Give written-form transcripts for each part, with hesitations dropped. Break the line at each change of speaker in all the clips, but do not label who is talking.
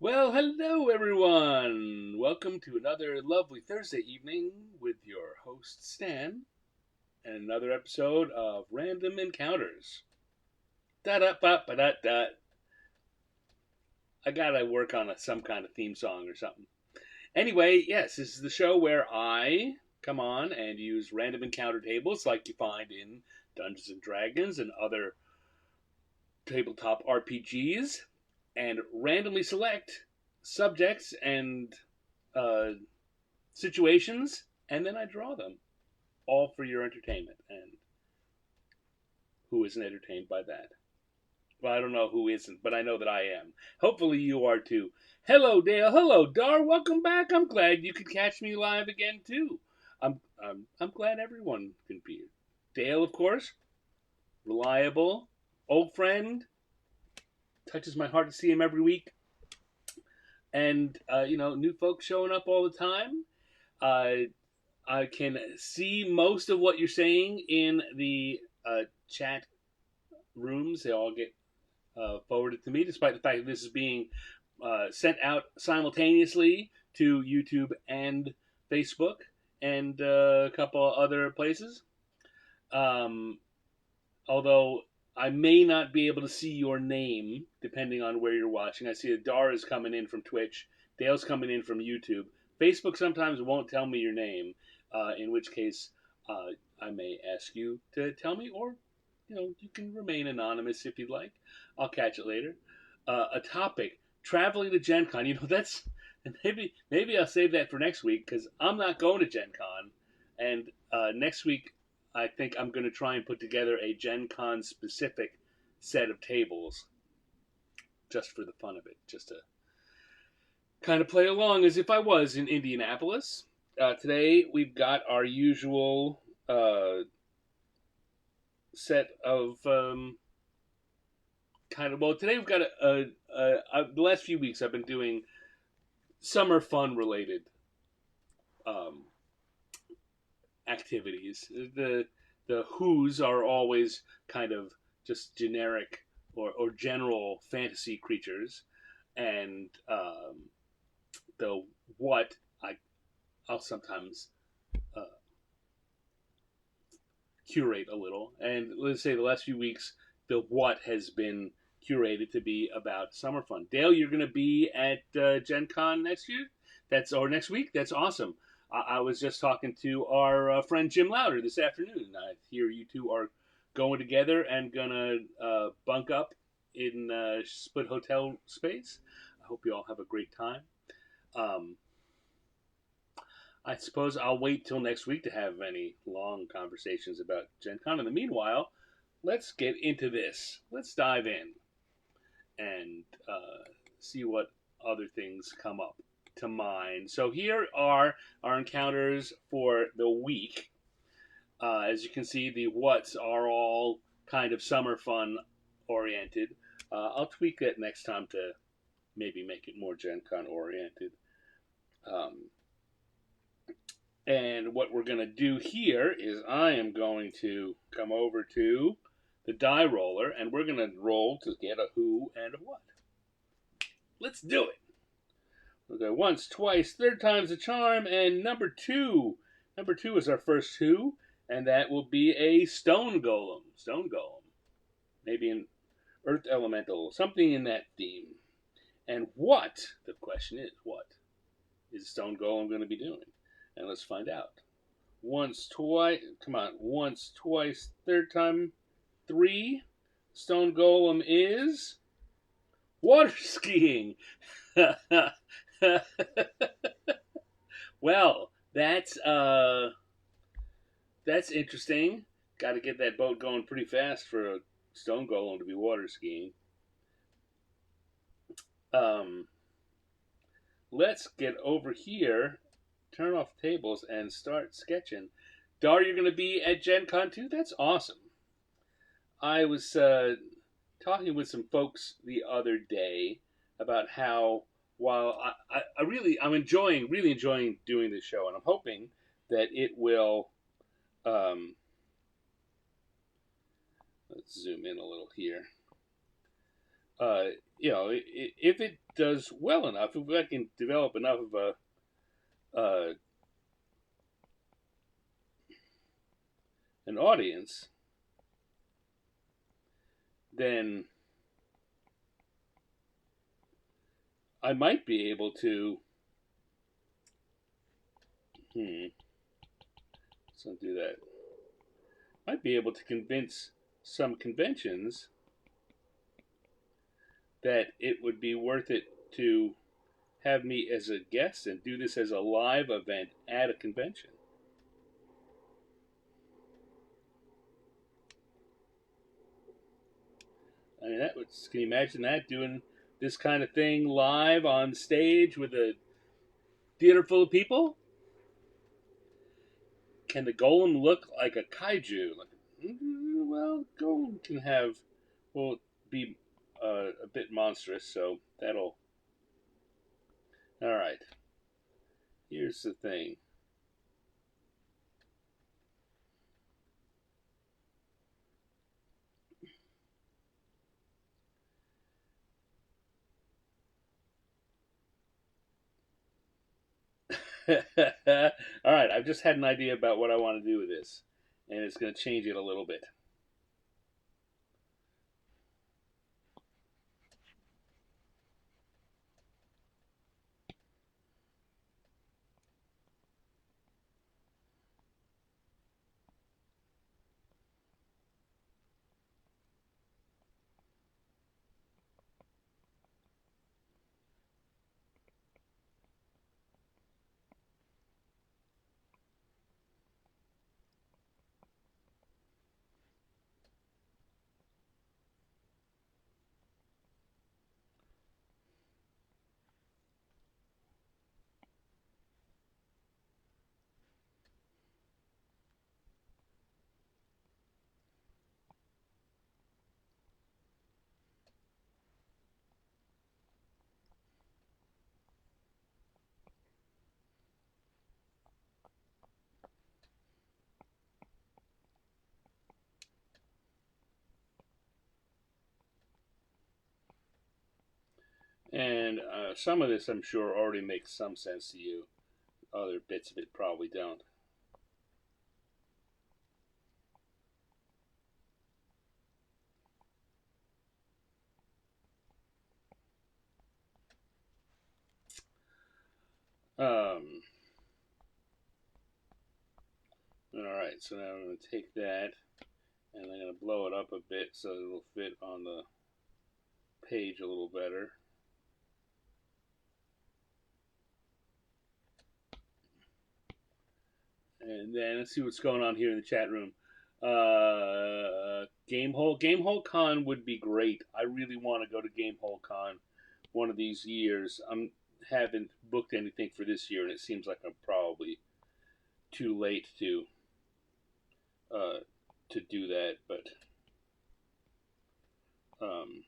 Well, hello everyone. Welcome to another lovely Thursday evening with your host Stan and another episode of Random Encounters. Da da ba ba da da. I gotta work on some kind of theme song or something. Anyway, yes, this is the show where I come on and use random encounter tables like you find in Dungeons and Dragons and other tabletop RPGs and randomly select subjects and uh, situations, and then I draw them, all for your entertainment. And who isn't entertained by that? Well, I don't know who isn't, but I know that I am. Hopefully, you are too. Hello, Dale. Hello, Dar. Welcome back. I'm glad you could catch me live again too. I'm glad everyone can be here. Dale, of course, reliable, old friend. Touches my heart to see him every week, and new folks showing up all the time. Uh, I can see most of what you're saying in the chat rooms. They all get forwarded to me, despite the fact that this is being sent out simultaneously to YouTube and Facebook and a couple other places. Um, Although I may not be able to see your name depending on where you're watching. I see that Dara's coming in from Twitch, Dale's coming in from YouTube. Facebook sometimes won't tell me your name, in which case uh, I may ask you to tell me, or you can remain anonymous if you'd like. I'll catch it later. A topic: traveling to Gen Con. That's maybe I'll save that for next week because I'm not going to Gen Con, and next week I think I'm going to try and put together a Gen Con specific set of tables just for the fun of it, just to kind of play along as if I was in Indianapolis. Today we've got our usual set of today we've got the last few weeks I've been doing summer fun related um, activities. The who's are always kind of just generic or general fantasy creatures, and the what I'll sometimes uh, curate a little. And let's say the last few weeks, the what has been curated to be about summer fun. Dale, you're going to be at Gen Con next year. Next week. That's awesome. I was just talking to our friend Jim Louder this afternoon. I hear you two are going together and gonna bunk up in split hotel space. I hope you all have a great time. Um, I suppose I'll wait till next week to have any long conversations about Gen Con. In the meanwhile, let's get into this. Let's dive in and see what other things come up to mind. So here are our encounters for the week. As you can see, the whats are all kind of summer fun oriented. I'll tweak that next time to maybe make it more Gen Con oriented. And what we're going to do here is I am going to come over to the die roller and we're going to roll to get a who and a what. Let's do it. We'll go once, twice, third time's a charm, and number two. Number two is our first who, and that will be a stone golem. Stone golem. Maybe an earth elemental, something in that theme. And what, the question is, what is stone golem going to be doing? And let's find out. Once, twice, come on, once, twice, third time, three. Stone golem is water skiing. Well, that's interesting. Got to get that boat going pretty fast for a stone golem to be water skiing. Let's get over here, turn off tables, and start sketching. Dar, you're going to be at Gen Con too? That's awesome. I was talking with some folks the other day about how while I'm really enjoying doing this show, and I'm hoping that it will. Let's zoom in a little here. if it does well enough, if I can develop enough of uh, an audience, then I might be able to. Let's not do that. Might be able to convince some conventions that it would be worth it to have me as a guest and do this as a live event at a convention. I mean, can you imagine that, doing this kind of thing live on stage with a theater full of people? Can the golem look like a kaiju? Well, golem can will be a bit monstrous, so that'll. All right. Here's the thing. All right, I've just had an idea about what I want to do with this, and it's going to change it a little bit. And some of this, I'm sure, already makes some sense to you. Other bits of it probably don't. Um, all right, so now I'm going to take that and I'm going to blow it up a bit so it'll fit on the page a little better. And then let's see what's going on here in the chat room. Gamehole Con would be great. I really want to go to Gamehole Con one of these years. I haven't booked anything for this year, and it seems like I'm probably too late uh, to do that. But um,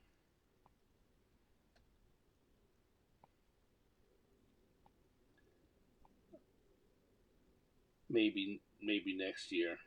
maybe next year.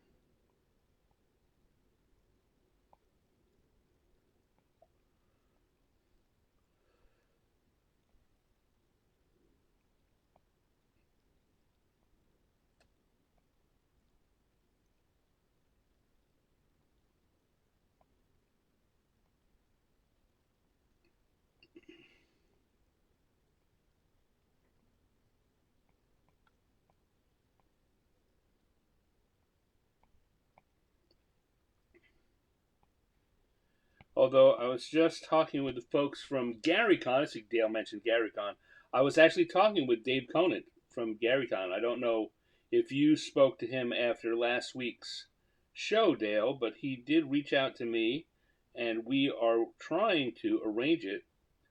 Although I was just talking with the folks from GaryCon. I see Dale mentioned GaryCon. I was actually talking with Dave Conant from GaryCon. I don't know if you spoke to him after last week's show, Dale, but he did reach out to me, and we are trying to arrange it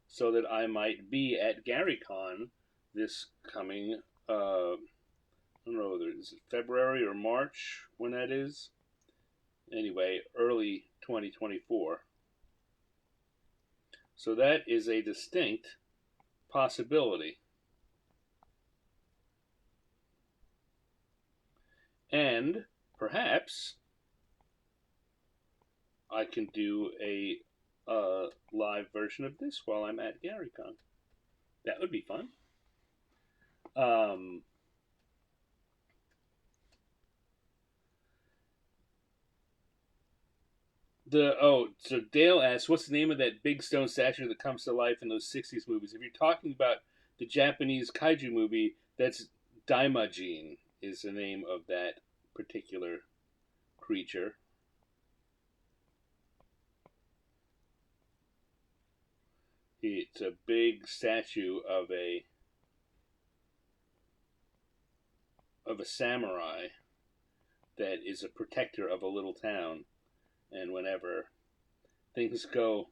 so that I might be at GaryCon this coming. I don't know whether it's February or March when that is. Anyway, early 2024. So that is a distinct possibility. And perhaps I can do a a live version of this while I'm at GaryCon. That would be fun. Um, so Dale asks, what's the name of that big stone statue that comes to life in those '60s movies? If you're talking about the Japanese kaiju movie, that's Daimajin is the name of that particular creature. It's a big statue of a samurai that is a protector of a little town, and whenever things go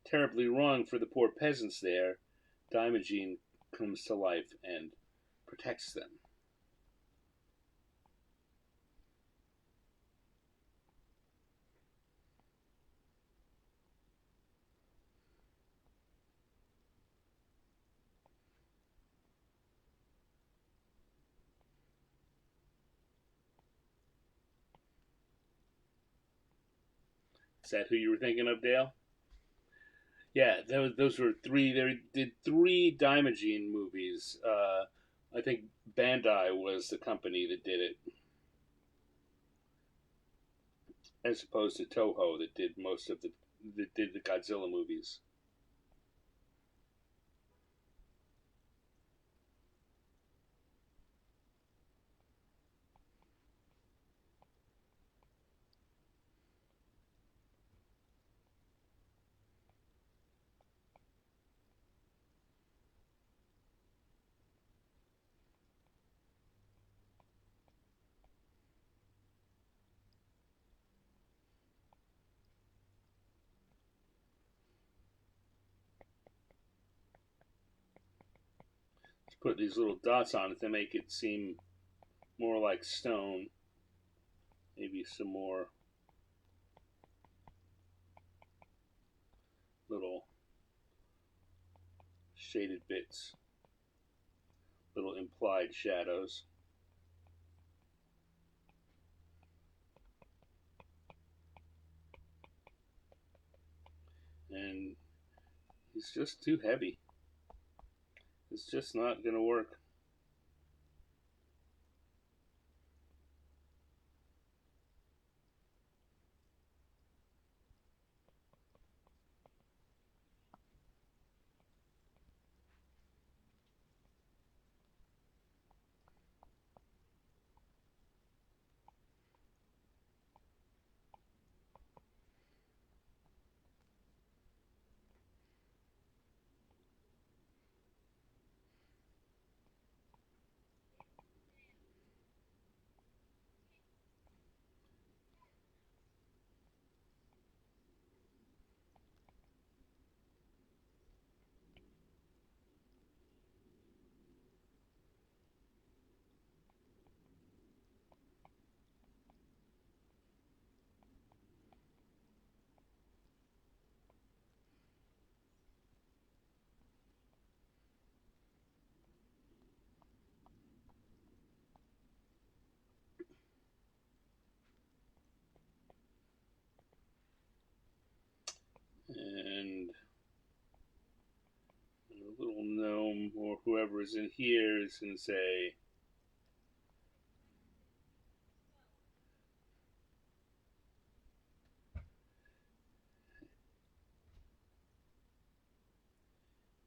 terribly wrong for the poor peasants there, Daimajin comes to life and protects them. Is that who you were thinking of, Dale? Yeah, those were three. They did three Daimajin movies. I think Bandai was the company that did it, as opposed to Toho that did most of the Godzilla movies. Let's put these little dots on it to make it seem more like stone. Maybe some more little shaded bits, little implied shadows. And he's just too heavy. It's just not going to work. And a little gnome or whoever is in here is going to say,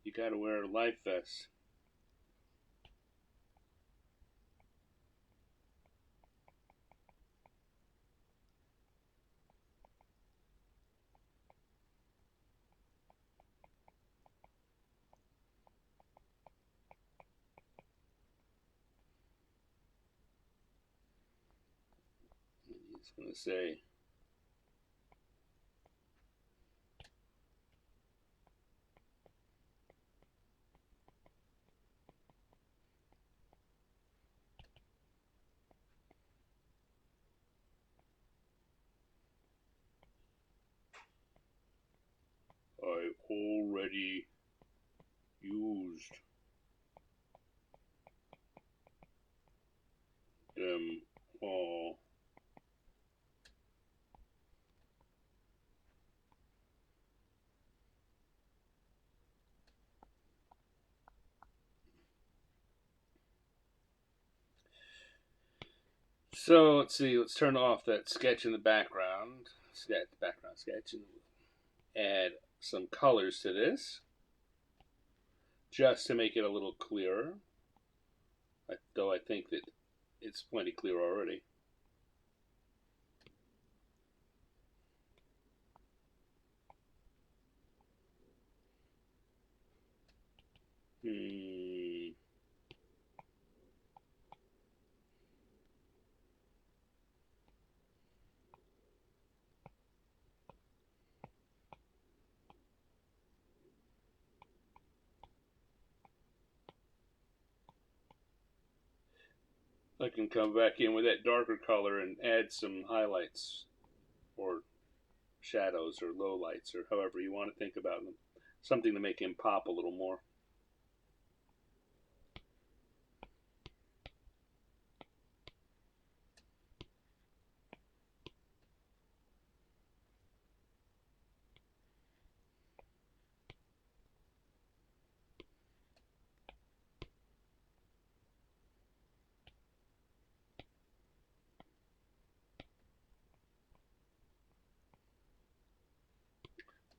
you got to wear a life vest. He's going to say, I already used them all. So let's see. Let's turn off that sketch in the background. Background sketch, and add some colors to this, just to make it a little clearer. Though I think that it's plenty clear already. I can come back in with that darker color and add some highlights or shadows or lowlights or however you want to think about them. Something to make him pop a little more.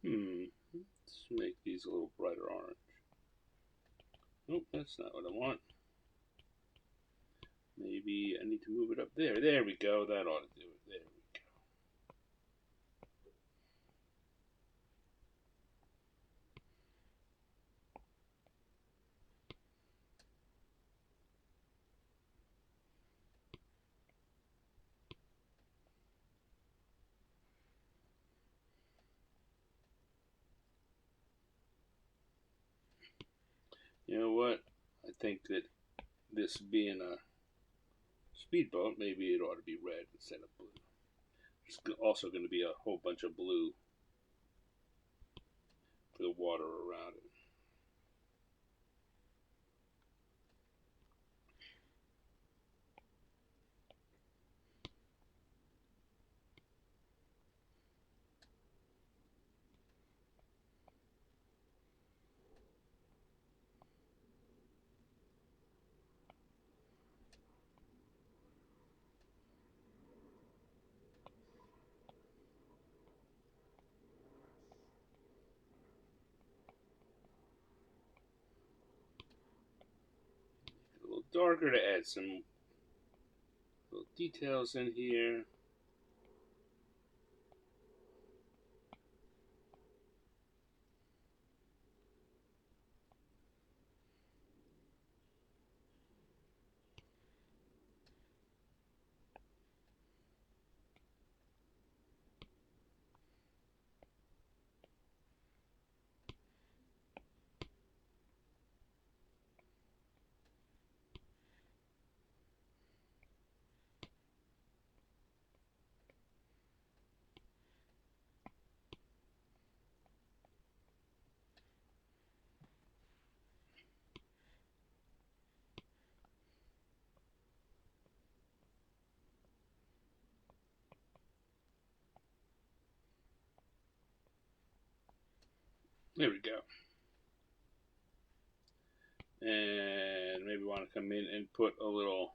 Let's make these a little brighter orange. Nope, that's not what I want. Maybe I need to move it up there. There we go. That ought to do it. There we go. You know what? I think that this being a speedboat, maybe it ought to be red instead of blue. There's also going to be a whole bunch of blue for the water around it. A little darker to add some little details in here. There we go. And maybe want to come in and put a little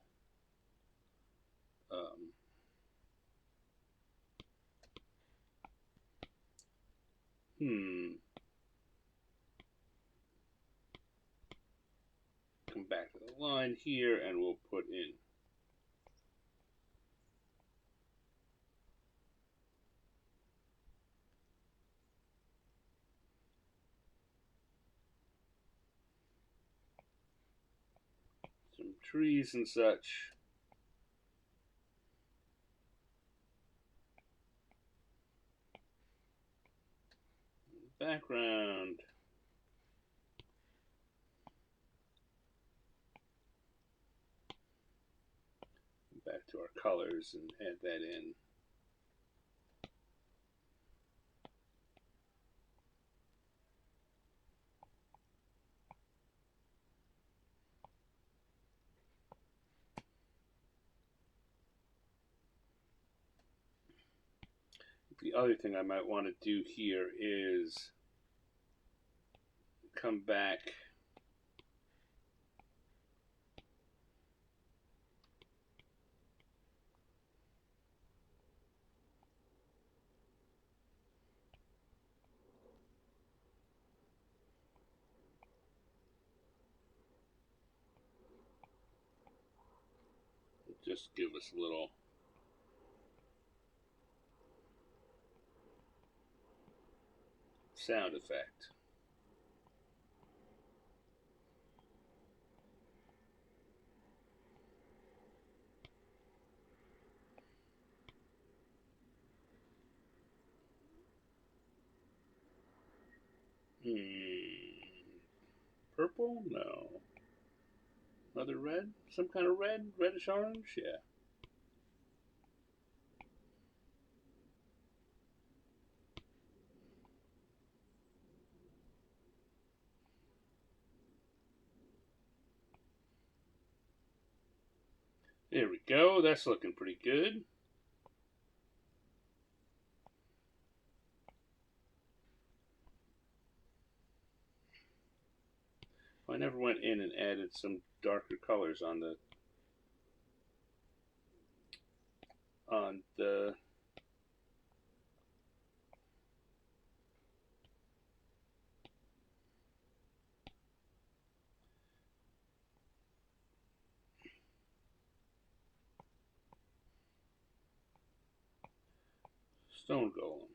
come back to the line here and we'll put in some trees and such. Background. Back to our colors and add that in. The other thing I might want to do here is come back just give us a little sound effect. Purple? No. Another red? Some kind of red? Reddish orange? Yeah. There we go. That's looking pretty good. I never went in and added some darker colors on the stone golem.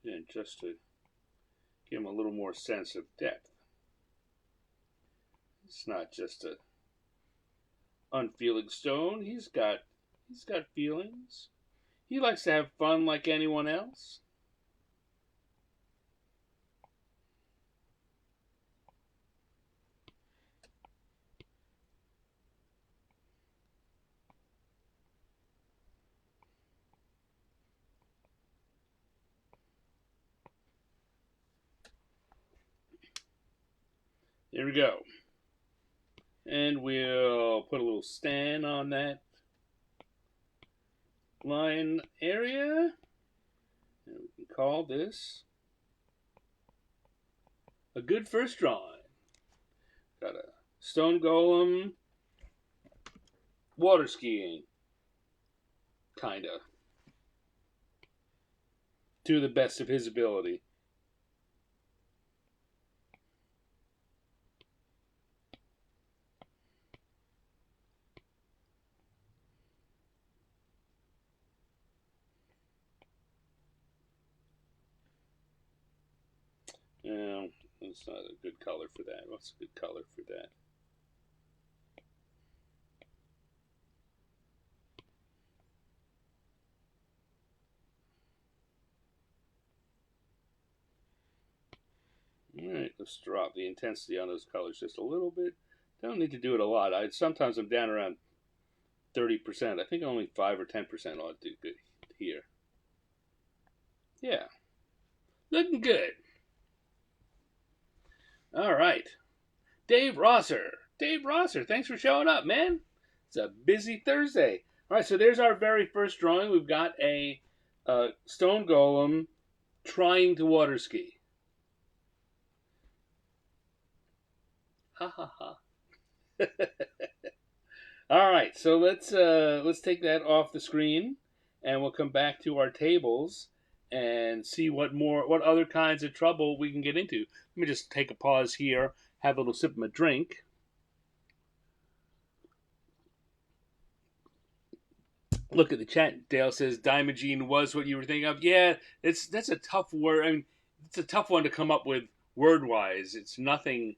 And just to give him a little more sense of depth. It's not just a unfeeling stone. He's got feelings. He likes to have fun like anyone else. There we go. And we'll put a little stand on that line area. And we can call this a good first drawing. Got a stone golem water skiing. Kinda. To the best of his ability. No, it's not a good color for that. What's a good color for that? Alright, let's drop the intensity on those colors just a little bit. Don't need to do it a lot. Sometimes I'm down around 30%. I think only 5 or 10% ought to do good here. Yeah. Looking good. Alright. Dave Rosser. Dave Rosser, thanks for showing up, man. It's a busy Thursday. Alright, so there's our very first drawing. We've got a stone golem trying to water ski. Ha ha ha. All right, so let's take that off the screen, and we'll come back to our tables and see what other kinds of trouble we can get into. Let me just take a pause here, have a little sip of my drink. Look at the chat. Dale says Dimogene was what you were thinking of. Yeah, that's a tough word. I mean, it's a tough one to come up with word-wise. It's nothing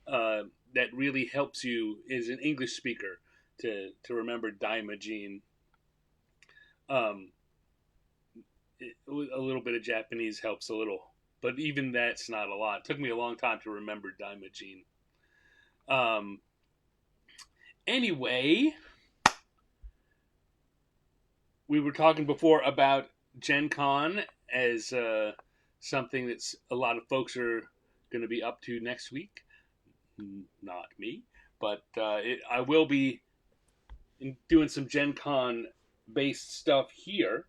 that really helps you as an English speaker to remember Dimogene. A little bit of Japanese helps a little, but even that's not a lot. It took me a long time to remember Dimogene. Anyway, we were talking before about Gen Con as something that's a lot of folks are going to be up to next week. Not me, but I will be doing some Gen Con based stuff here.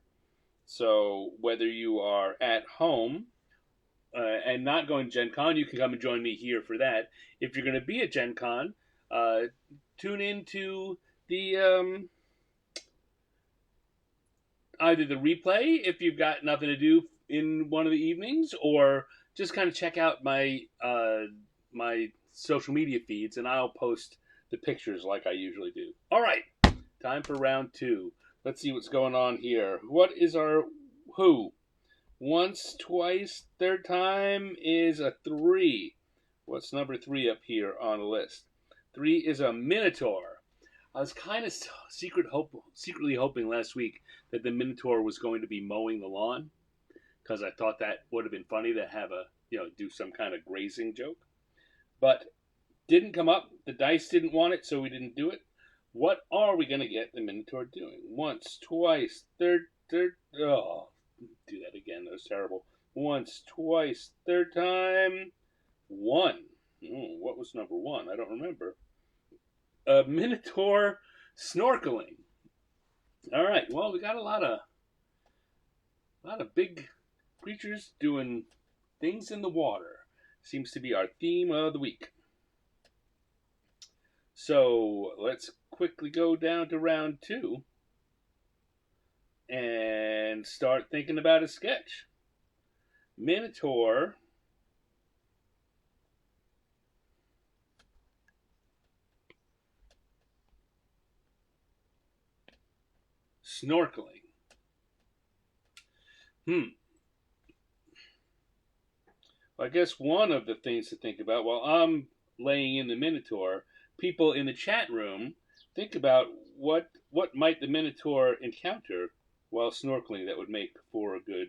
So whether you are at home and not going to Gen Con, you can come and join me here for that. If you're going to be at Gen Con, tune into the either the replay if you've got nothing to do in one of the evenings, or just kind of check out my my social media feeds, and I'll post the pictures like I usually do. All right, time for round 2. Let's see what's going on here. What is our who? Once, twice, third time is a 3. What's number 3 up here on the list? 3 is a Minotaur. I was kind of secretly hoping last week that the Minotaur was going to be mowing the lawn, because I thought that would have been funny to have do some kind of grazing joke. But didn't come up. The dice didn't want it, so we didn't do it. What are we going to get the Minotaur doing? Once, twice, third. Oh, do that again. That was terrible. Once, twice, third time. 1. What was number 1? I don't remember. A Minotaur snorkeling. All right. Well, we got a lot of big creatures doing things in the water. Seems to be our theme of the week. So let's quickly go down to round 2 and start thinking about a sketch. Minotaur snorkeling. Well, I guess one of the things to think about while I'm laying in the Minotaur, people in the chat room think about what might the Minotaur encounter while snorkeling that would make for a good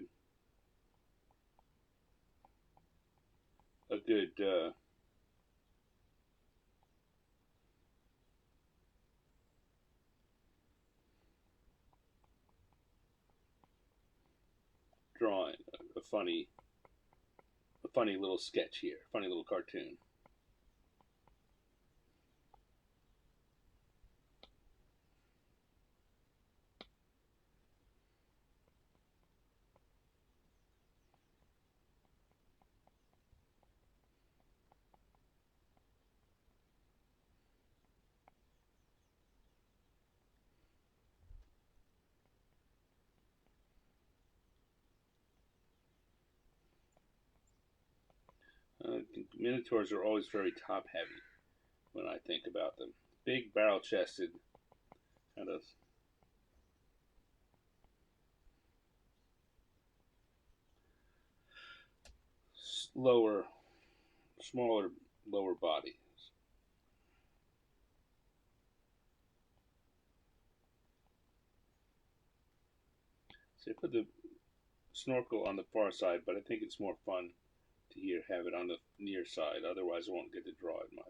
drawing, a funny little sketch here, funny little cartoon. Minotaurs are always very top heavy when I think about them. Big barrel chested, kind of smaller lower body. So I put the snorkel on the far side, but I think it's more fun to have it on the near side. Otherwise, I won't get to draw it much.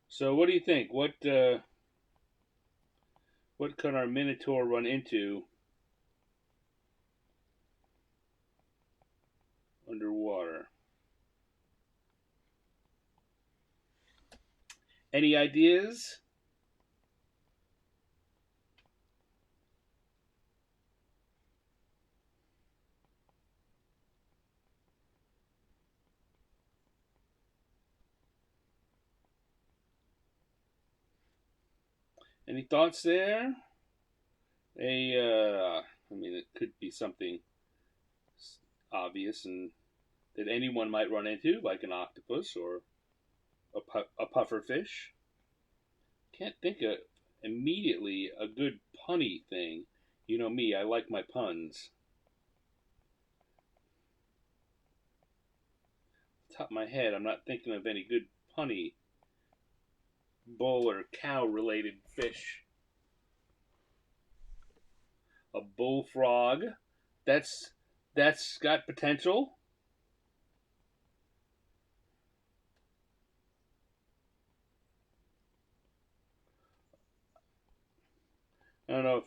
So, what do you think? What could our Minotaur run into underwater? Any ideas? Any thoughts there? It could be something obvious and that anyone might run into, like an octopus or a pufferfish. Can't think of immediately a good punny thing. You know me, I like my puns. Top of my head, I'm not thinking of any good punny bull or cow related fish. A bullfrog. That's got potential. I don't know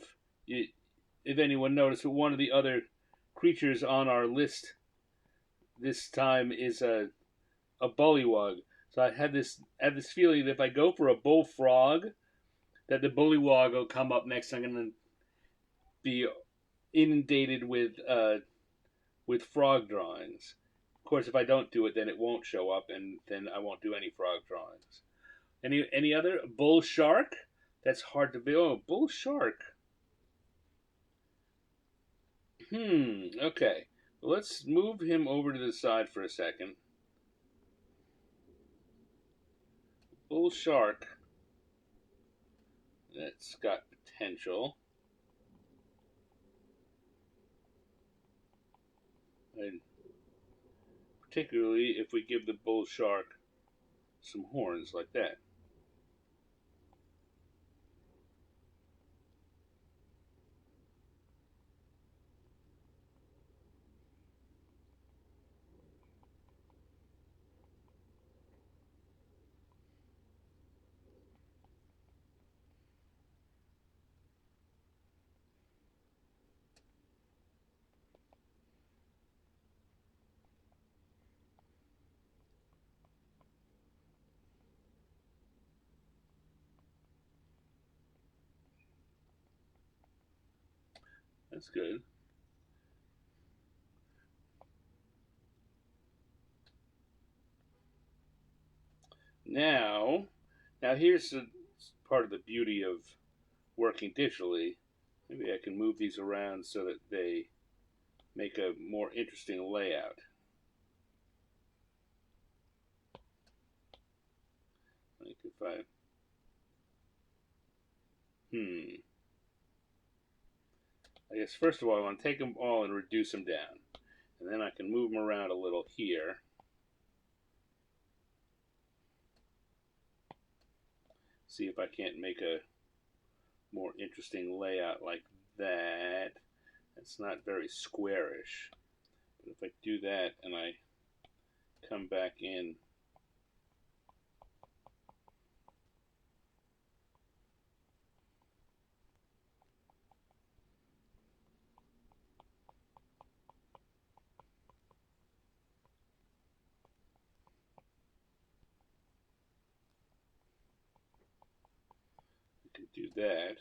if anyone noticed, but one of the other creatures on our list this time is a bullywug. So I had this feeling that if I go for a bullfrog, that the bullywug will come up next. I'm going to be inundated with frog drawings. Of course, if I don't do it, then it won't show up, and then I won't do any frog drawings. Any other? Bull shark? That's hard to build. Oh, bull shark. Okay. Let's move him over to the side for a second. bull shark that's got potential. And particularly if we give the bull shark some horns like that. That's good. Now, now here's the part of the beauty of working digitally. Maybe I can move these around so that they make a more interesting layout. Like if I, I guess first of all I want to take them all and reduce them down. And then I can move them around a little here. See if I can't make a more interesting layout like that. It's not very squarish. But if I do that and I come back in, I can do that.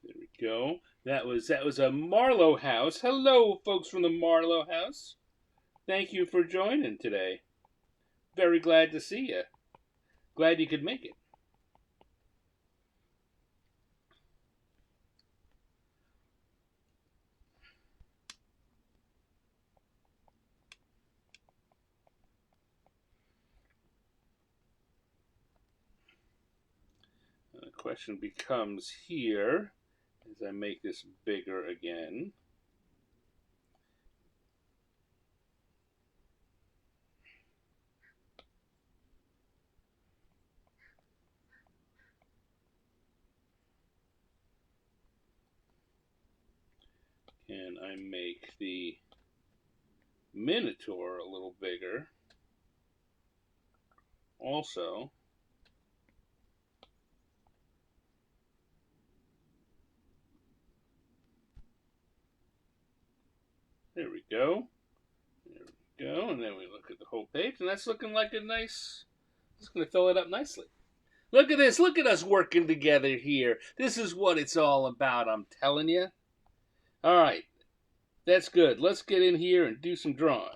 There we go. That was a Marlowe house. Hello, folks from the Marlowe house. Thank you for joining today. Very glad to see you. Glad you could make it. The question becomes here, as I make this bigger again. Can I make the Minotaur a little bigger? Also, there we go. There we go. And then we look at the whole page, and that's looking like a nice. It's going to fill it up nicely. Look at this. Look at us working together here. This is what it's all about, I'm telling you. All right. That's good. Let's get in here and do some drawing.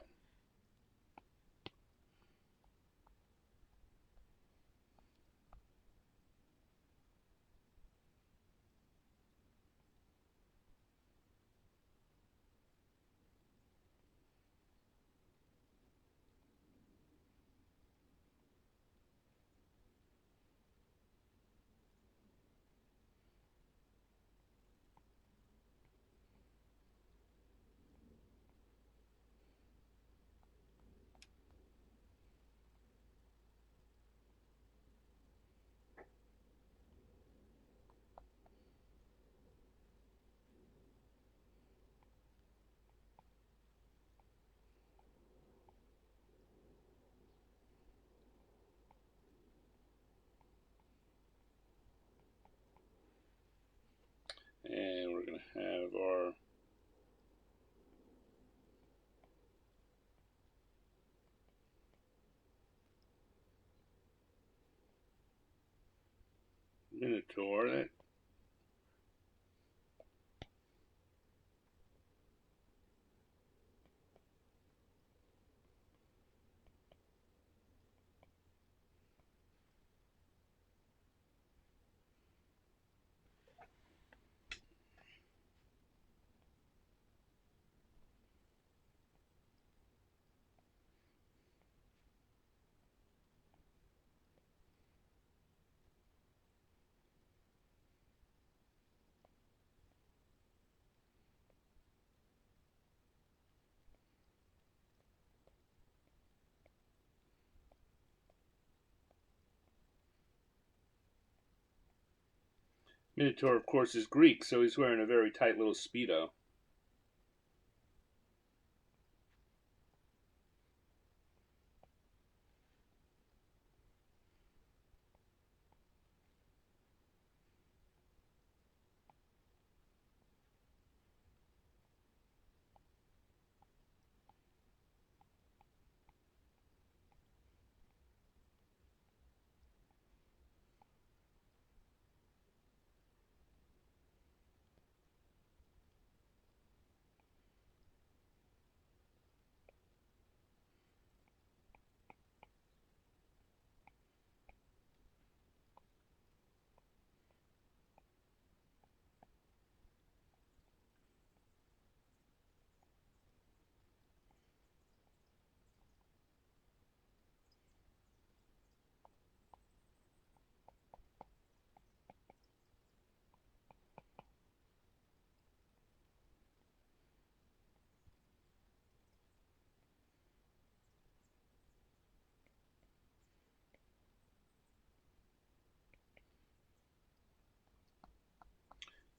And we're going to have our Minotaur. Minotaur, of course, is Greek, so he's wearing a very tight little Speedo.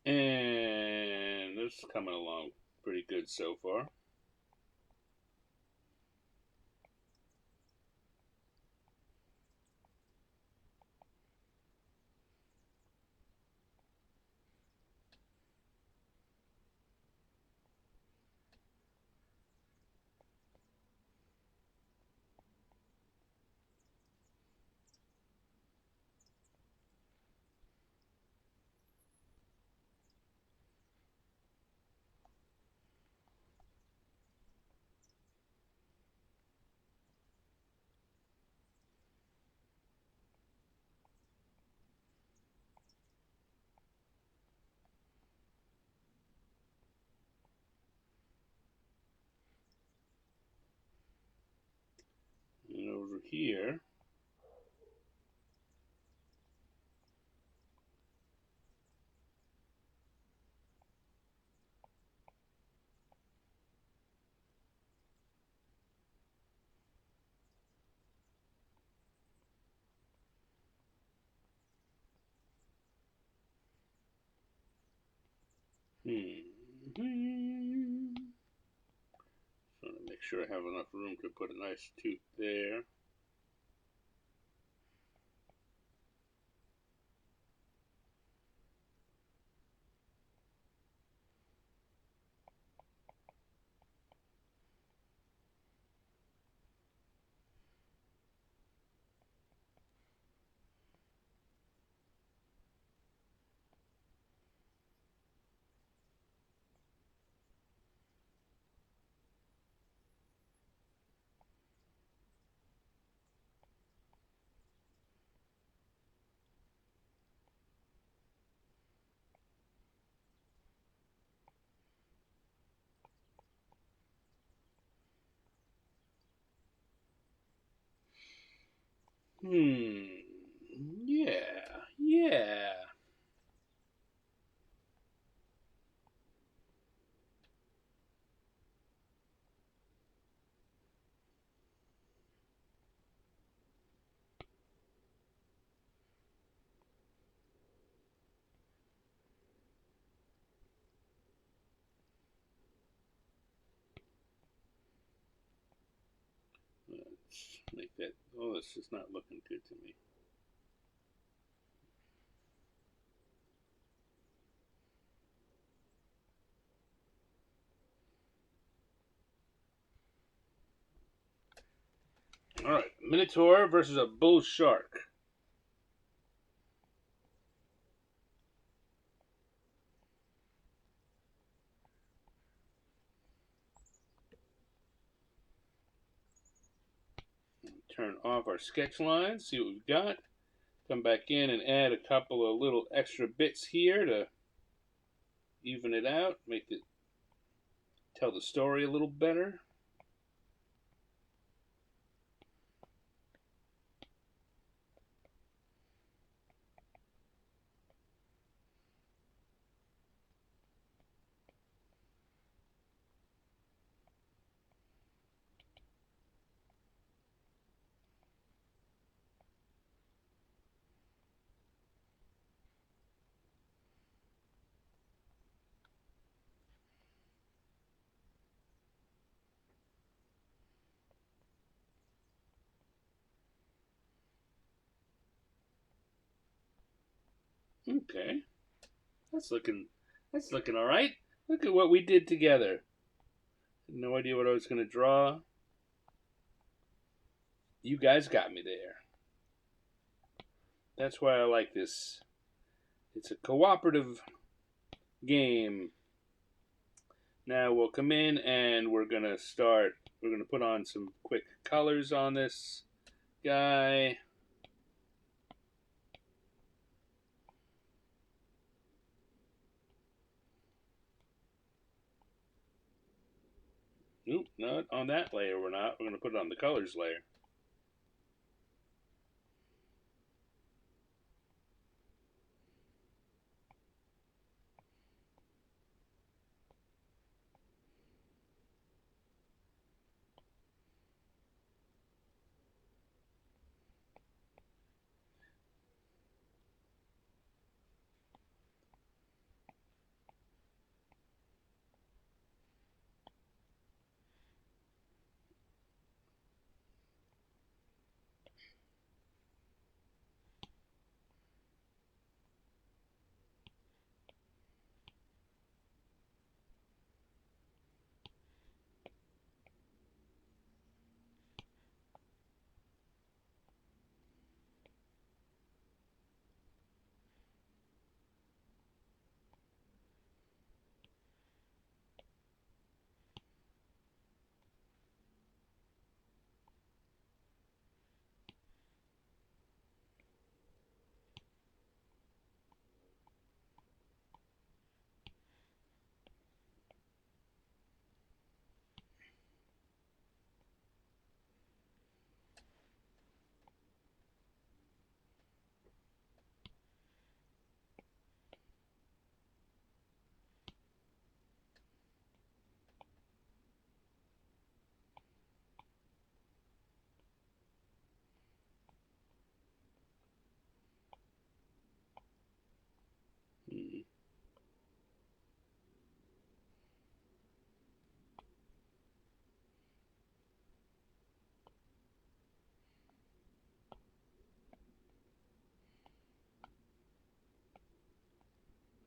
And this is coming along pretty good so far. And over here, trying to make sure I have enough room to put a nice tooth there. Yeah, yeah. Let's make that. Oh, this is not looking good to me. All right, Minotaur versus a bull shark. Turn off our sketch lines, see what we've got. Come back in and add a couple of little extra bits here to even it out, make it tell the story a little better. Okay. That's looking all right. Look at what we did together. No idea what I was going to draw. You guys got me there. That's why I like this. It's a cooperative game. Now we'll come in and we're going to put on some quick colors on this guy. Nope, not on that layer we're not. We're going to put it on the colors layer.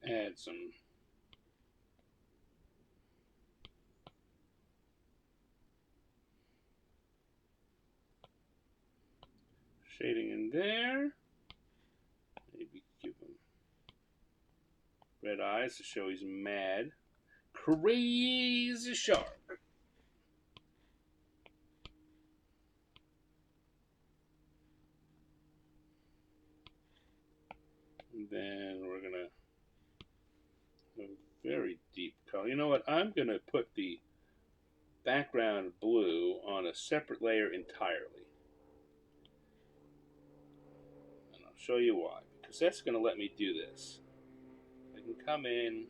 Add some shading in there. Maybe give him red eyes to show he's mad. Crazy shark. And then we're going to a very deep color. You know what? I'm going to put the background blue on a separate layer entirely. And I'll show you why. Because that's going to let me do this. I can come in,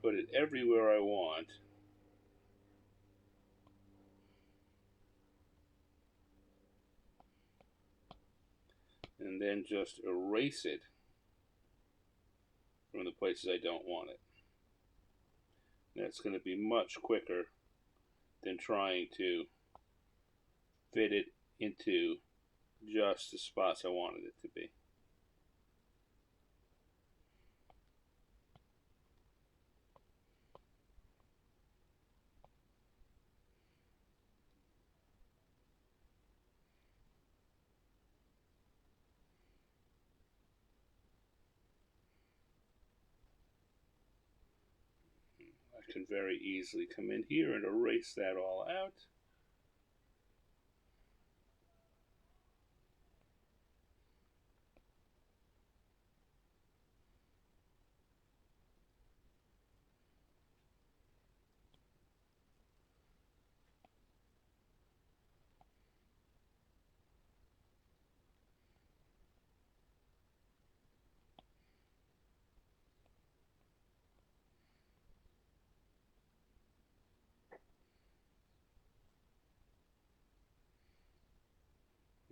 put it everywhere I want. And then just erase it from the places I don't want it. That's going to be much quicker than trying to fit it into just the spots I wanted it to be. I can very easily come in here and erase that all out.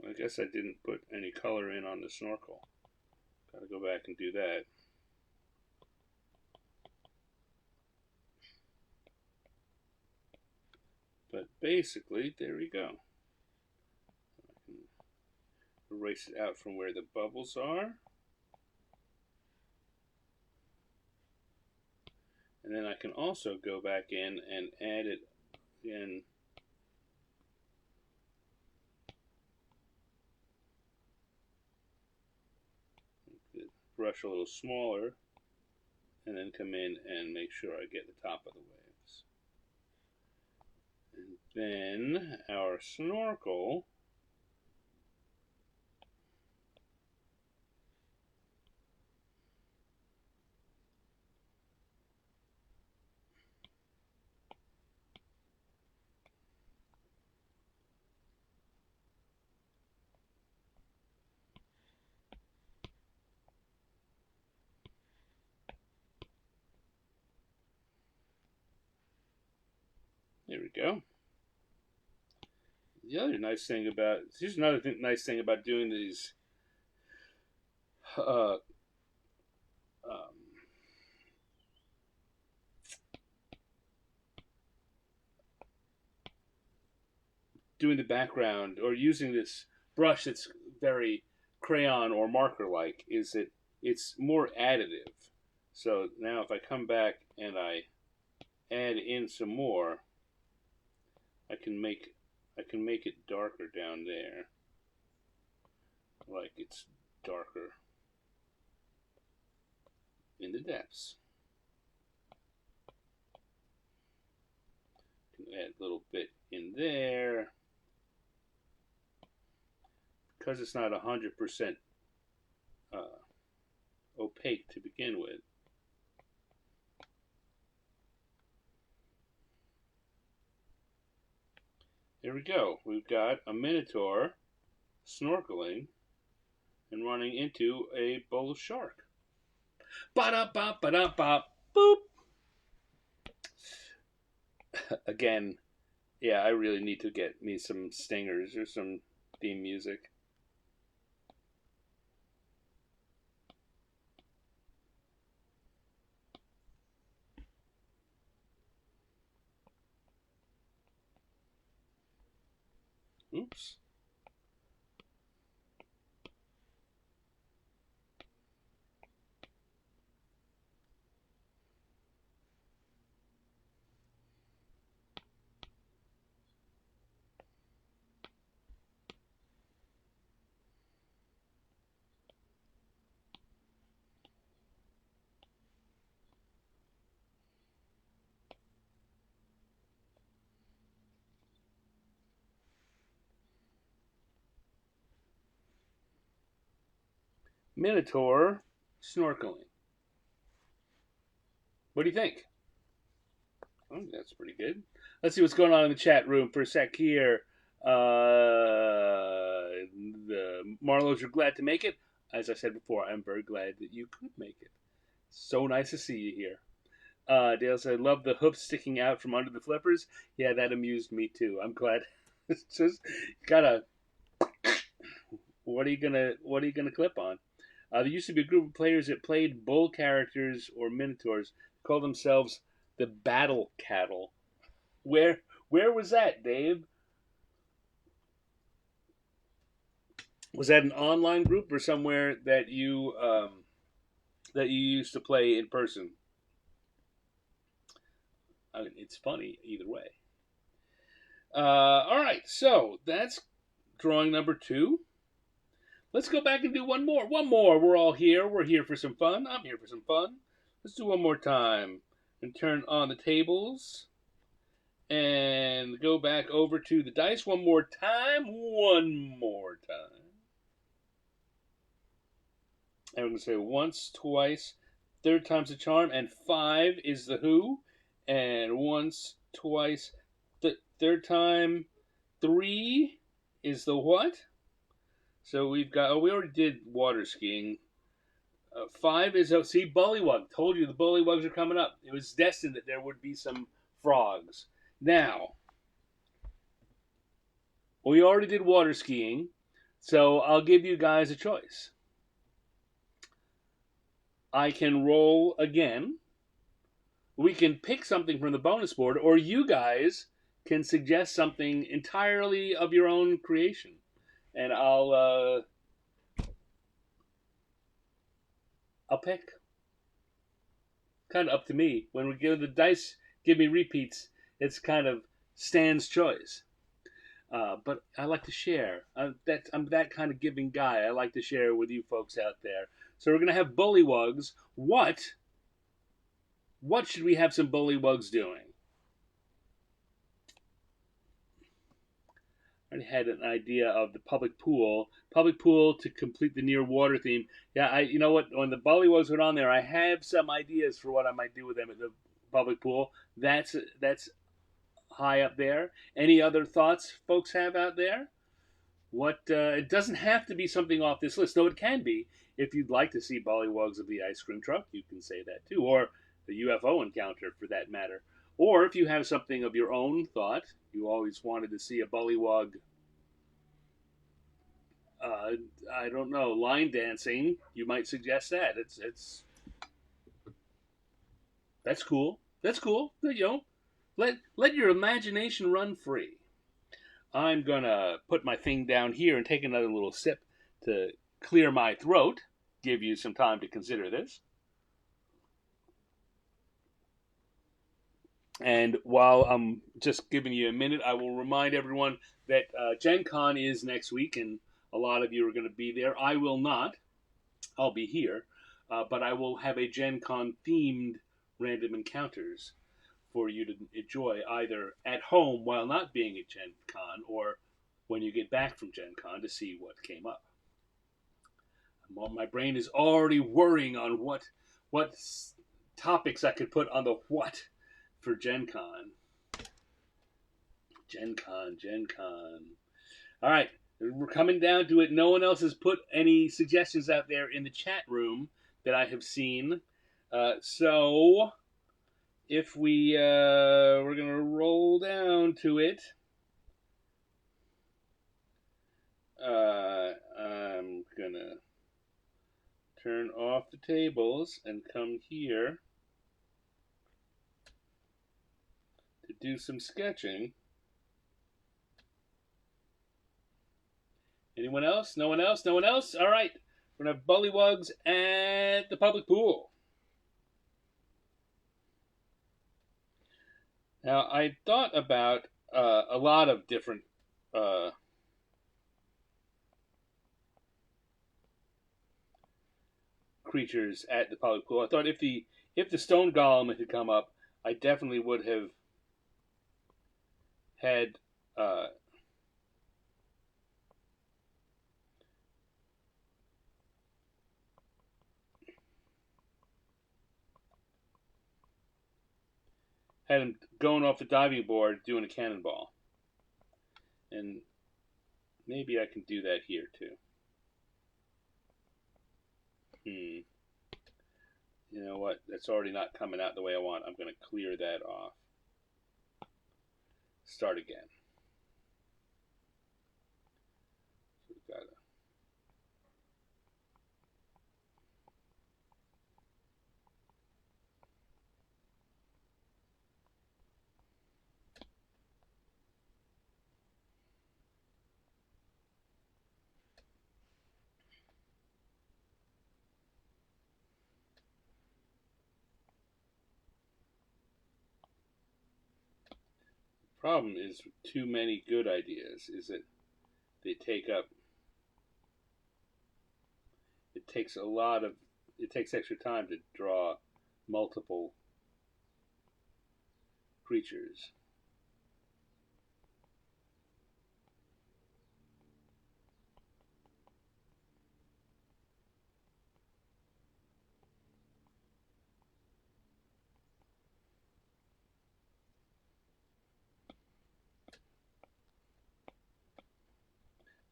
I guess I didn't put any color in on the snorkel. Gotta go back and do that. But basically, there we go. I can erase it out from where the bubbles are. And then I can also go back in and add it again. Brush a little smaller, and then come in and make sure I get the top of the waves. And then our snorkel. There we go. The other nice thing about here's another nice thing about doing these doing the background or using this brush that's very crayon or marker like is that it's more additive. So now if I come back and I add in some more, I can make it darker down there, like it's darker in the depths. Can add a little bit in there because it's not 100% opaque to begin with. There we go. We've got a minotaur snorkeling and running into a bull shark. Ba-da-bop, ba-da-bop, boop. Again, yeah, I really need to get me some stingers or some theme music. Oops. Minotaur snorkeling. What do you think? I think that's pretty good. Let's see what's going on in the chat room for a sec here. The Marlows are glad to make it. As I said before, I'm very glad that you could make it. So nice to see you here. Dale said, "Love the hoof sticking out from under the flippers." Yeah, that amused me too. I'm glad. It's just gotta. What are you gonna clip on? There used to be a group of players that played bull characters or minotaurs, called themselves the Battle Cattle. Where was that, Dave? Was that an online group or somewhere that you used to play in person? I mean, it's funny either way. All right, so that's drawing number 2. Let's go back and do one more. One more. We're all here. We're here for some fun. I'm here for some fun. Let's do one more time. And turn on the tables. And go back over to the dice one more time. One more time. And we're going to say once, twice, third time's the charm. And 5 is the who. And once, twice, third time, 3 is the what. So we've got, we already did water skiing. 5 is, see, bullywug. Told you the bullywugs are coming up. It was destined that there would be some frogs. Now, we already did water skiing, so I'll give you guys a choice. I can roll again. We can pick something from the bonus board, or you guys can suggest something entirely of your own creation. And I'll I'll pick. Kind of up to me. When we give the dice, give me repeats. It's kind of Stan's choice. But I like to share. I'm that kind of giving guy. I like to share with you folks out there. So we're gonna have bullywugs. What should we have some bullywugs doing? I already had an idea of the public pool. Public pool to complete the near water theme. Yeah, you know what? When the bullywugs went on there, I have some ideas for what I might do with them at the public pool. That's high up there. Any other thoughts folks have out there? What it doesn't have to be something off this list, though it can be. If you'd like to see bullywugs of the ice cream truck, you can say that too, or the UFO encounter for that matter. Or if you have something of your own thought, you always wanted to see a bullywug, uh, I don't know, line dancing, you might suggest that. It's That's cool. That's cool. Let your imagination run free. I'm gonna put my thing down here and take another little sip to clear my throat. Give you some time to consider this. And while I'm just giving you a minute, I will remind everyone that Gen Con is next week, and a lot of you are going to be there. I will not. I'll be here. But I will have a Gen Con themed random encounters for you to enjoy either at home while not being at Gen Con or when you get back from Gen Con to see what came up. My brain is already worrying on what topics I could put on the what for Gen Con. Gen Con, Gen Con. All right, we're coming down to it. No one else has put any suggestions out there in the chat room that I have seen. So if we're gonna roll down to it. I'm gonna turn off the tables and come here to do some sketching. Anyone else? No one else? No one else? All right. We're going to have bullywugs at the public pool. Now, I thought about a lot of different creatures at the public pool. I thought if the stone golem had come up, I definitely would have had had him going off the diving board doing a cannonball. And maybe I can do that here too. You know what? That's already not coming out the way I want. I'm going to clear that off. Start again. So we've got problem is with too many good ideas is that they take up, it takes extra time to draw multiple creatures.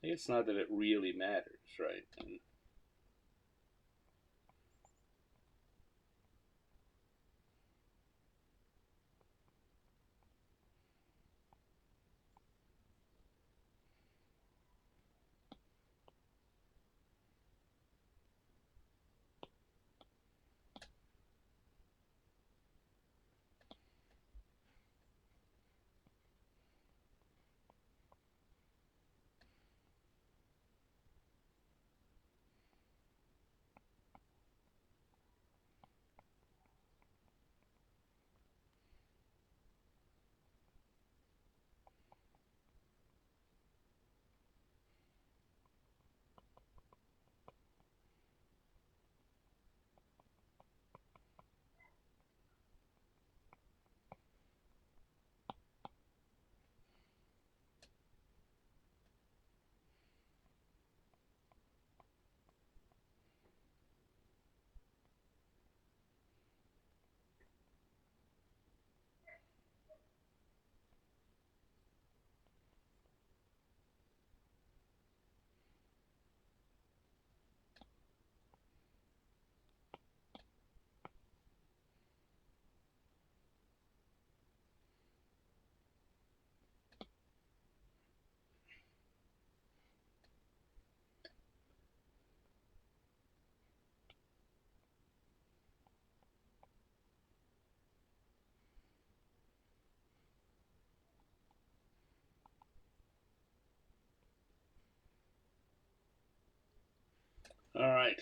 It's not that it really matters, right? And All right.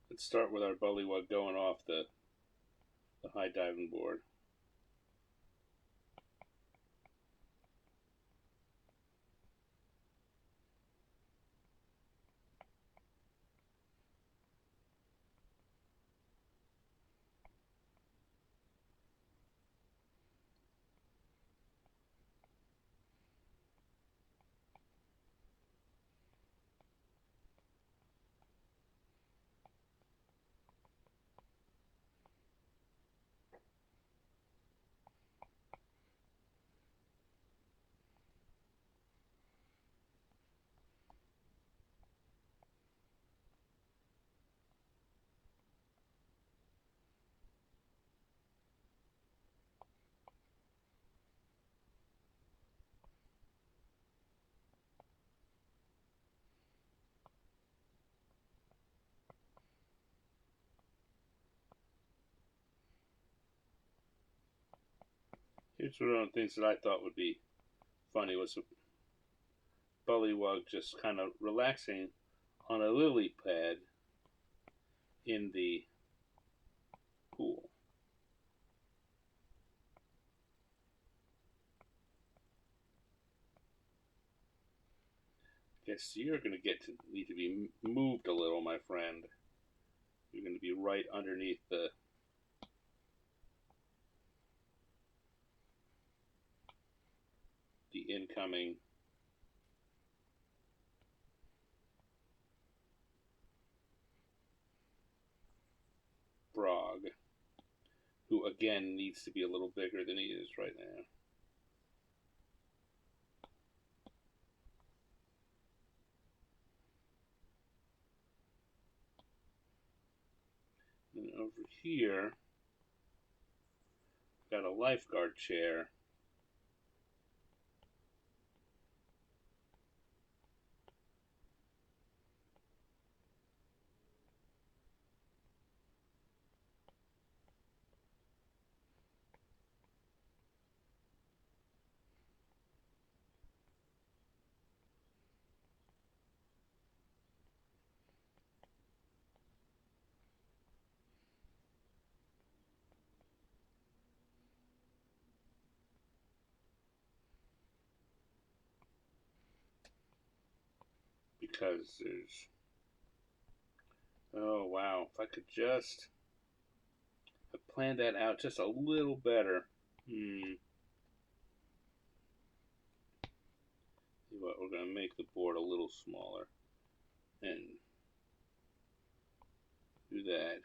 Let's start with our bullywug going off the high diving board. Here's one of the things that I thought would be funny was a bullywug just kind of relaxing on a lily pad in the pool. Guess you're going to need to be moved a little, my friend. You're going to be right underneath the incoming frog, who again needs to be a little bigger than he is right now. And over here, got a lifeguard chair. Because there's, oh wow, if I could just have planned that out just a little better. What, we're going to make the board a little smaller and do that.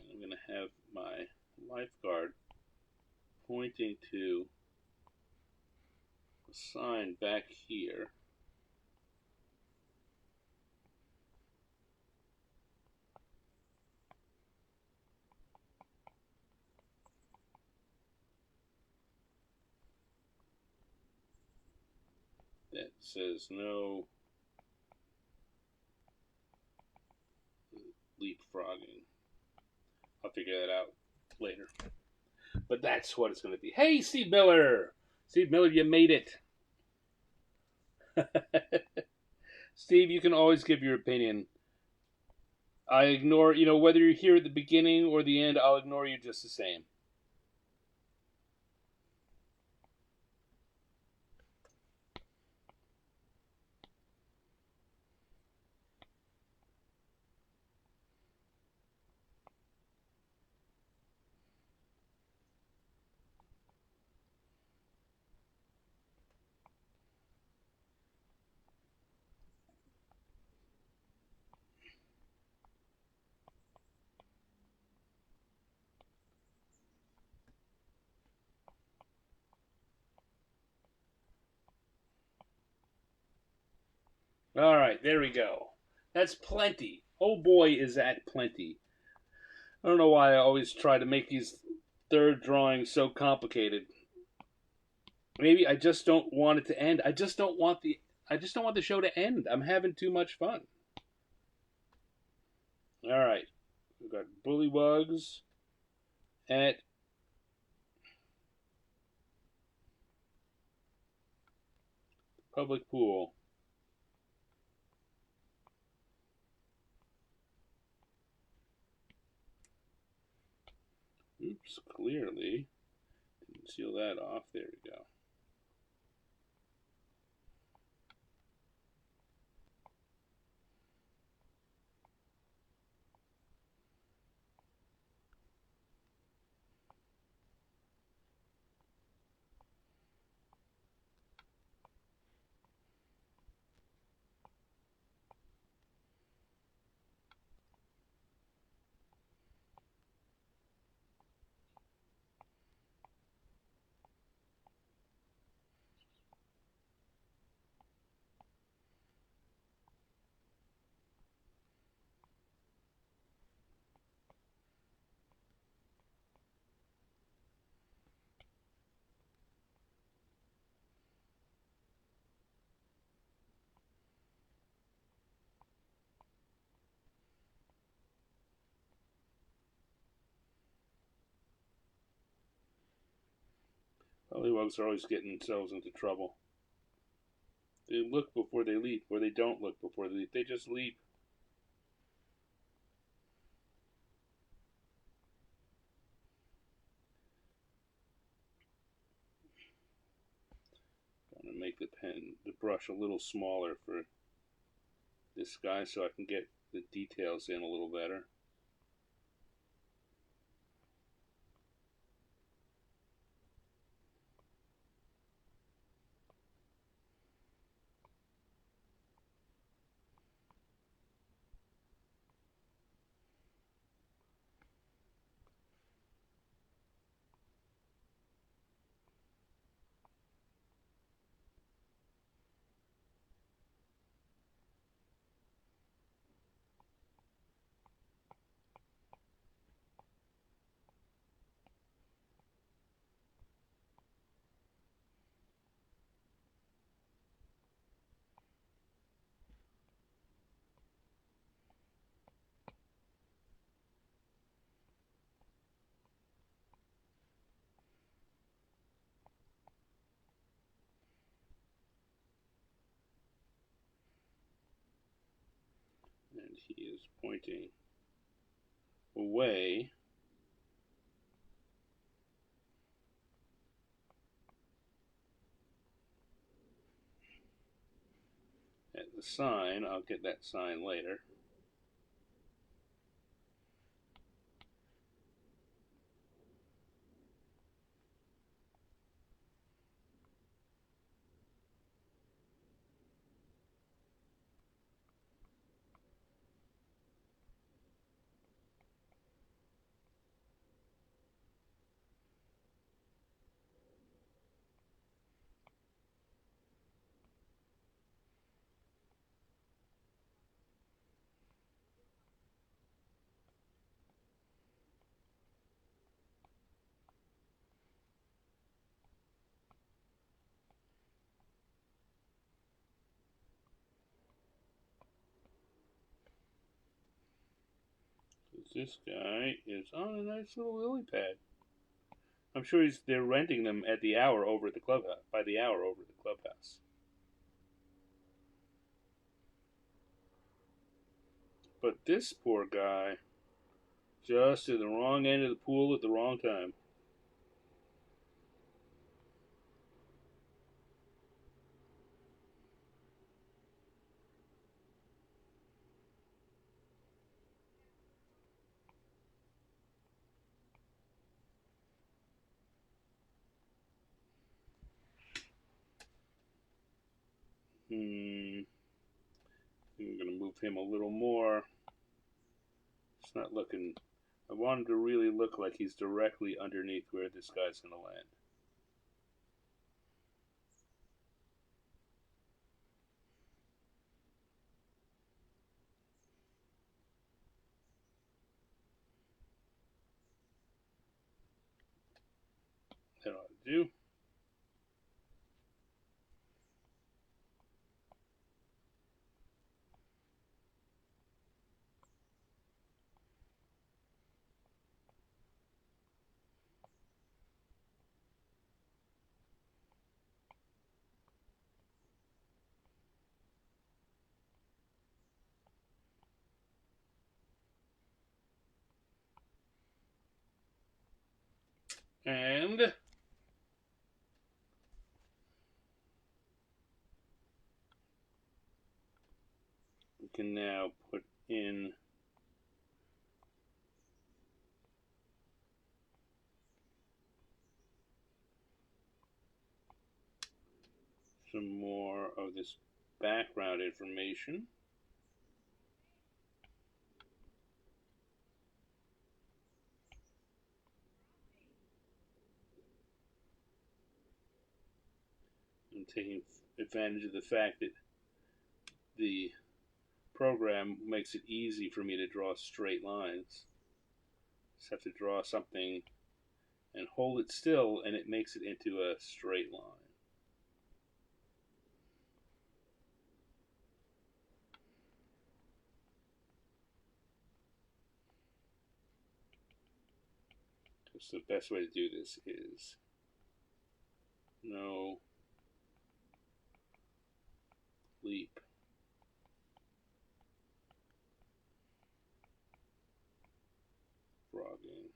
And I'm going to have my lifeguard pointing to a sign back here. That says no leapfrogging. I'll figure that out later. But that's what it's going to be. Hey, Steve Miller! Steve Miller, you made it. Steve, you can always give your opinion. I ignore, whether you're here at the beginning or the end, I'll ignore you just the same. All right, there we go. That's plenty. Oh boy, is that plenty. I don't know why I always try to make these third drawings so complicated. Maybe I just don't want it to end. I just don't want the show to end. I'm having too much fun. All right. We've got bullywugs at public pool. Oops, clearly didn't seal that off. There we go. Pollywogs are always getting themselves into trouble. They look before they leap, or they don't look before they leap. They just leap. I'm gonna make the brush a little smaller for this guy so I can get the details in a little better. And he is pointing away. At the sign. I'll get that sign later. This guy is on a nice little lily pad. I'm sure they're renting them at the hour over at the clubhouse. By the hour over at the clubhouse. But this poor guy, just at the wrong end of the pool at the wrong time. I'm going to move him a little more. It's not looking. I want him to really look like he's directly underneath where this guy's going to land. That ought to do. And we can now put in some more of this background information. And taking advantage of the fact that the program makes it easy for me to draw straight lines. Just have to draw something and hold it still, and it makes it into a straight line. So the best way to do this is no leap frogging.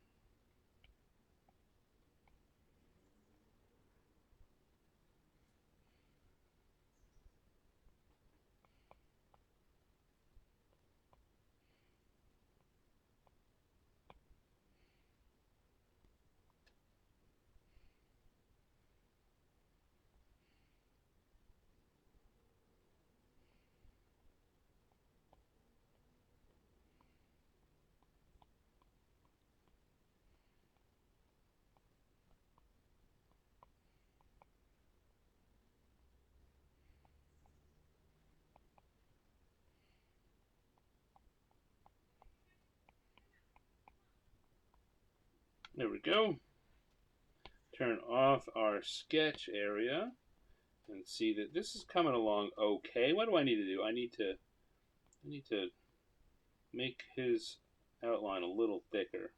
There we go. Turn off our sketch area and see that this is coming along okay. What do I need to do? I need to make his outline a little thicker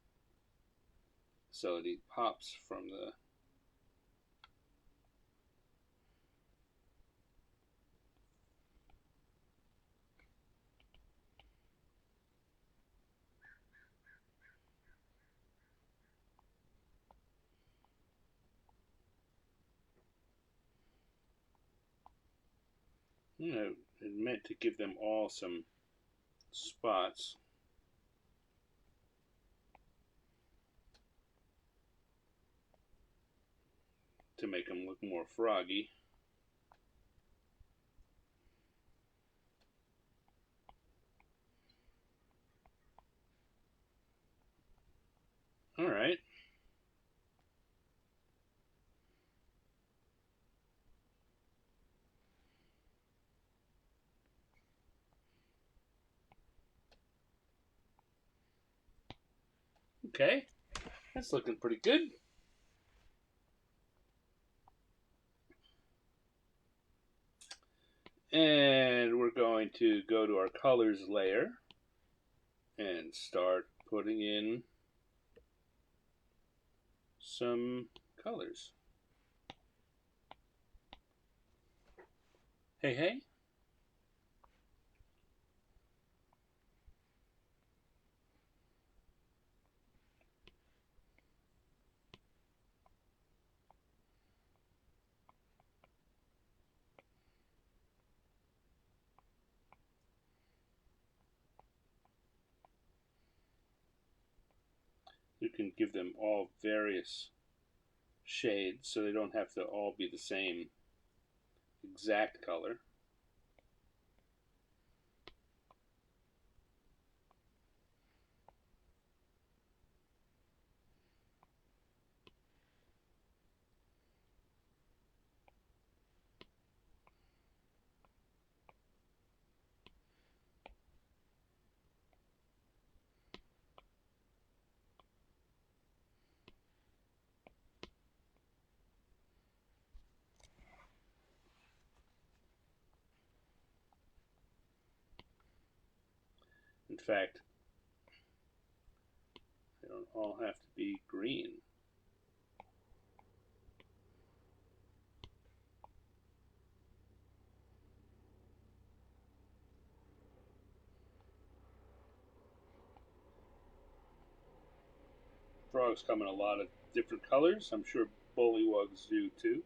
so that he pops from the it meant to give them all some spots to make them look more froggy. All right. Okay, that's looking pretty good. And we're going to go to our colors layer and start putting in some colors. Hey, hey. You can give them all various shades so they don't have to all be the same exact color. In fact, they don't all have to be green. frogs come in a lot of different colors. I'm sure bullywugs do too.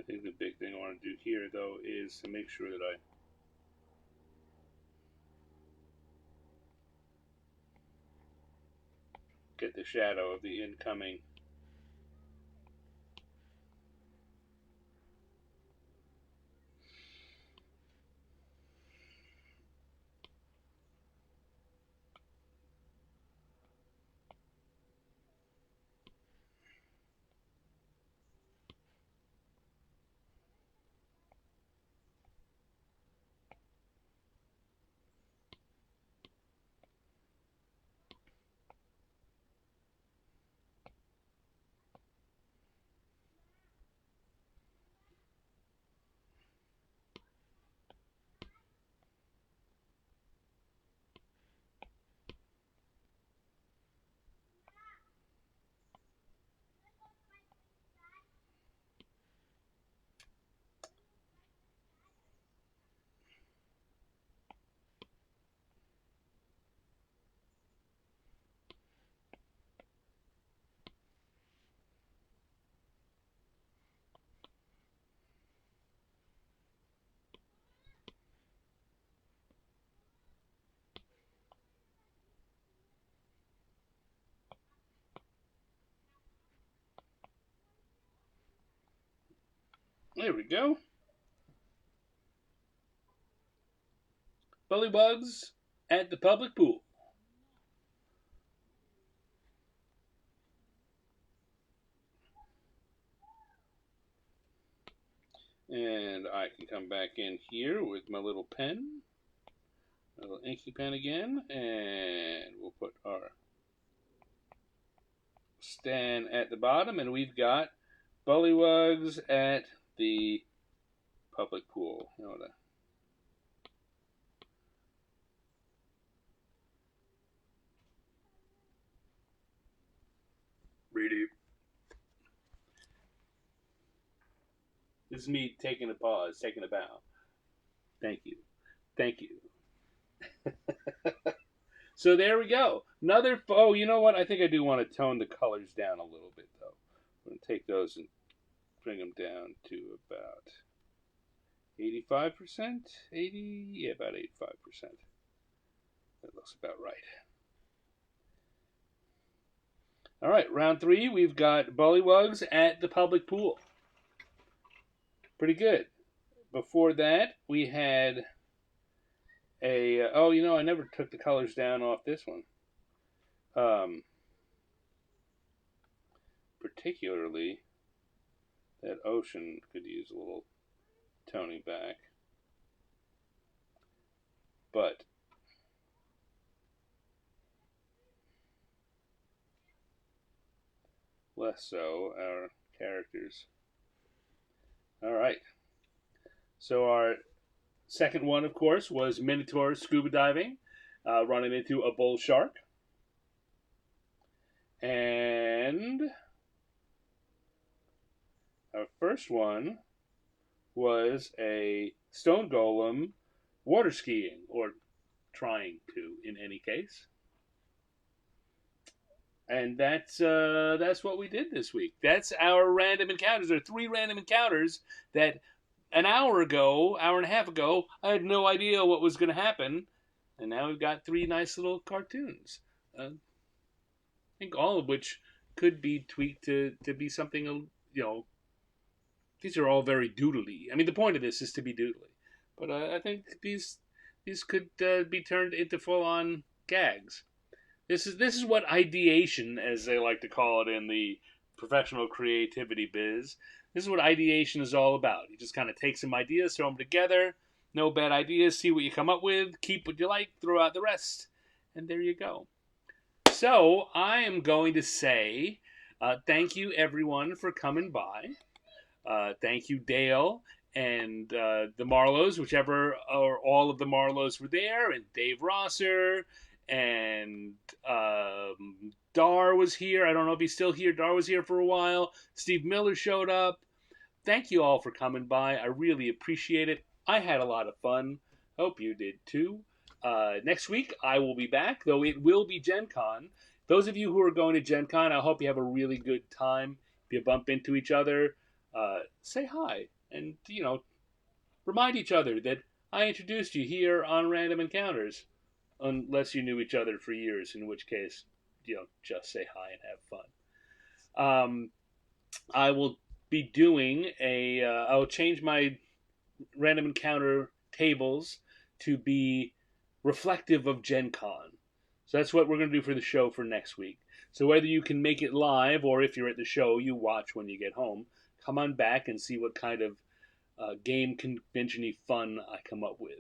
I think the big thing I want to do here, though, is to make sure that I get the shadow of the incoming There we go. Bullywugs at the public pool. And I can come back in here with my little pen, my little inky pen again, and we'll put our stand at the bottom, and we've got Bullywugs at the Public pool. You know that. Really. This is me taking a pause, taking a bow. Thank you. Thank you. So there we go. Another. Oh, you know what? I think I do want to tone the colors down a little bit, though. I'm going to take those and bring them down to about 85%. 80? Yeah, about 85%. That looks about right. All right, round 3. We've got bullywugs at the public pool. Pretty good. Before that, we had a. I never took the colors down off this one. Particularly, that ocean could use a little toning back. But less so our characters. All right. So our second one, of course, was Minotaur scuba diving, running into a bull shark. And our first one was a stone golem water skiing, or trying to, in any case. And that's what we did this week. That's our random encounters. There are 3 random encounters that an hour and a half ago, I had no idea what was going to happen, and now we've got 3 nice little cartoons. I think all of which could be tweaked to be something, these are all very doodly. I mean, the point of this is to be doodly, but I think these could be turned into full-on gags. This is what ideation, as they like to call it in the professional creativity biz. This is what ideation is all about. You just kind of take some ideas, throw them together. No bad ideas. See what you come up with. Keep what you like. Throw out the rest, and there you go. So I am going to say thank you everyone for coming by. Thank you, Dale, and the Marlows, whichever or all of the Marlows were there, and Dave Rosser, and Dar was here. I don't know if he's still here. Dar was here for a while. Steve Miller showed up. Thank you all for coming by. I really appreciate it. I had a lot of fun. Hope you did too. Next week, I will be back, though it will be Gen Con. Those of you who are going to Gen Con, I hope you have a really good time. If you bump into each other, say hi. And, remind each other that I introduced you here on Random Encounters. Unless you knew each other for years, in which case, just say hi and have fun. I will be doing I'll change my random encounter tables to be reflective of Gen Con. So that's what we're going to do for the show for next week. So whether you can make it live or if you're at the show, you watch when you get home, come on back and see what kind of game convention-y fun I come up with.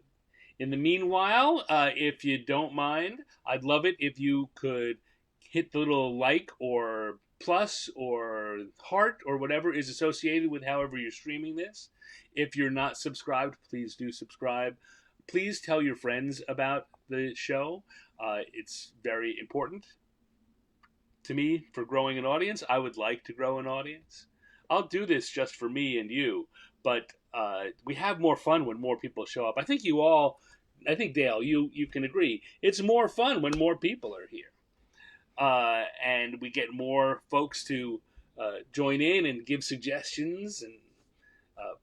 In the meanwhile, if you don't mind, I'd love it if you could hit the little like or plus or heart or whatever is associated with however you're streaming this. If you're not subscribed, please do subscribe. Please tell your friends about the show. It's very important to me for growing an audience. I would like to grow an audience. I'll do this just for me and you, but we have more fun when more people show up. I think Dale, you can agree. It's more fun when more people are here. And we get more folks to join in and give suggestions and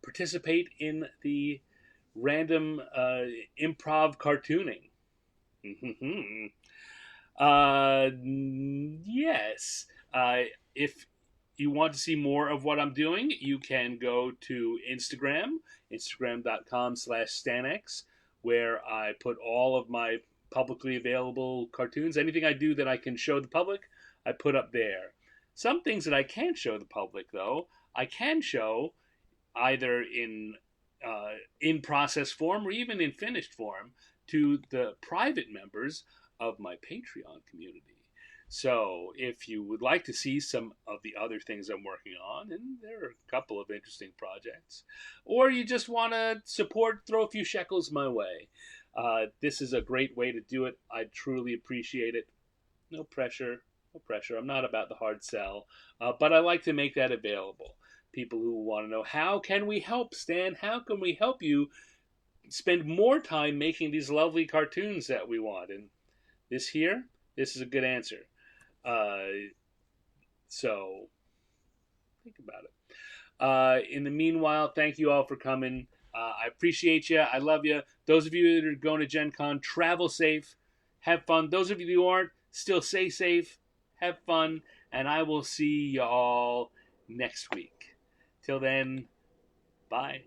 participate in the random improv cartooning. Yes. If you want to see more of what I'm doing, you can go to instagram.com/Stanex, where I put all of my publicly available cartoons. Anything I do that I can show the public, I put up there. Some things that I can't show the public, though, I can show either in process form or even in finished form to the private members of my Patreon community. So if you would like to see some of the other things I'm working on, and there are a couple of interesting projects, or you just want to support, throw a few shekels my way, this is a great way to do it. I truly appreciate it. No pressure. No pressure. I'm not about the hard sell, but I like to make that available. People who want to know, how can we help, Stan? How can we help you spend more time making these lovely cartoons that we want? And this is a good answer. So think about it. In the meanwhile, thank you all for coming. I appreciate you. I love you. Those of you that are going to Gen Con, travel safe. Have fun. Those of you who aren't, still stay safe. Have fun. And I will see y'all next week. Till then, bye.